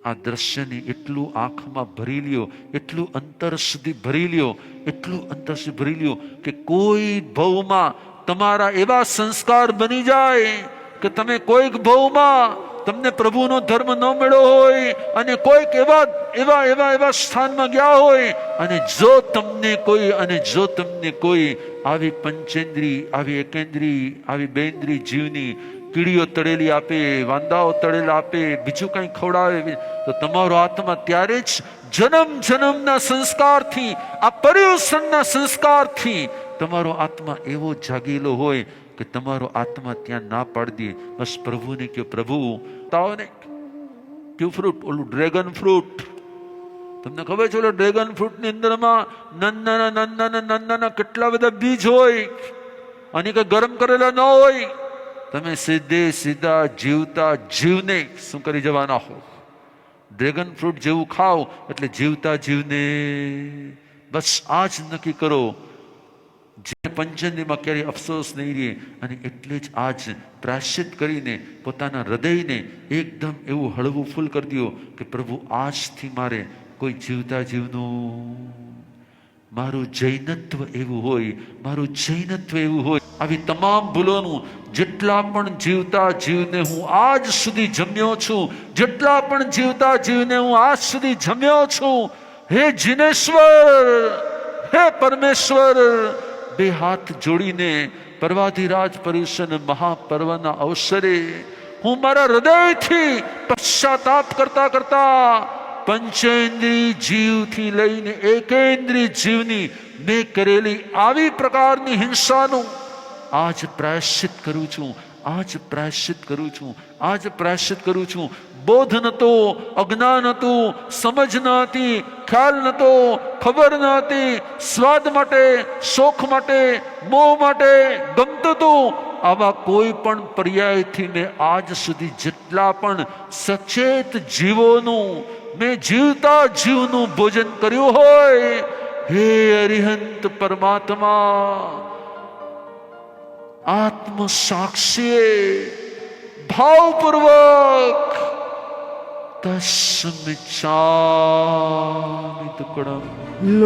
આ દ્રશ્યને એટલું આંખમાં ભરી લ્યો, એટલું અંતર સુધી ભરી લ્યો, એટલું અંતર સુધી ભરી લ્યો કે કોઈ ભવમાં તમારા એવા સંસ્કાર બની જાય કે તમે કોઈક ભવમાં તમને પ્રભુનો ધર્મ ન મળ્યો હોય અને કોઈક એવા એવા એવા એવા સ્થાનમાં ગયા હોય અને જો તમને કોઈ આવી પંચેન્દ્રી, આવી એકેન્દ્રી, આવી બેન્દ્રી જીવની કીડીઓ તળેલી આપે, વાંદાઓ તળેલા આપે, બીજું કંઈ ખવડાવે તો તમારો આત્મા ત્યારે જ જન્મ જન્મના સંસ્કારથી, આ પર્યુષણના સંસ્કારથી તમારો આત્મા એવો જાગેલો હોય કે તમારો આત્મા ત્યાં ના પાડી દે. બસ પ્રભુને કહો, પ્રભુ તાવો ને ક્યુ ફ્રૂટ, ઓલું ડ્રેગન ફ્રૂટ, તમને ખબર છે ઓલો ડ્રેગન ફ્રૂટની અંદરમાં નાના કેટલા બધા બીજ હોય અને કે ગરમ કરેલા ન હોય. તમે સીધા જીવતા જીવને શું કરી જવાના હો? ડ્રેગન ફ્રૂટ જેવું ખાઓ એટલે જીવતા જીવને. બસ આ જ નક્કી કરો, જે પંચેન્દ્રિયમાં ક્યારેય અફસોસ નહીં રહે. અને એટલે જ આજ પ્રાયશ્ચિત કરીને પોતાના હૃદયને એકદમ એવું હળવું ફૂલ કરી દો કે પ્રભુ આજથી મારે કોઈ જીવતા જીવનું, મારું જૈનત્વ એવું હોય, મારું જૈનત્વ એવું હોય. આવી તમામ ભૂલોનું જેટલા પણ જીવતા જીવને હું આજ સુધી જમ્યો છું, જેટલા પણ જીવતા જીવને હું આજ સુધી જમ્યો છું, હે જીનેશ્વર, હે પરમેશ્વર, બે હાથ જોડીને પર્વાધિરાજ પર્યુષણ મહાપર્વના અવસરે હું મારા હૃદયથી પશ્ચાતાપ કરતા કરતા પંચેન્દ્રિય જીવથી લઈને એકેન્દ્રિય જીવની મેં કરેલી આવી પ્રકારની હિંસાનું આજ પ્રાયશ્ચિત કરું છું, આજ પ્રાયશ્ચિત કરું છું, આજ પ્રાયશ્ચિત કરું છું. બોધ નતો, અજ્ઞાન હતું, સમજ ન હતી, ખ્યાલ નતો, ખબર ન હતી, સ્વાદ માટે, શોખ માટે, મોહ માટે ગમતું હતું. આવા કોઈ પણ પર્યાયથી મેં આજ સુધી જેટલા પણ સચેત જીવોનું મેં જીવતા જીવનું ભોજન કર્યું હોય, હે અરિહંત પરમાત્મા, આત્મ સાક્ષી ભાવપૂર્વક તસ્મિચ્છામિ ટુકડમ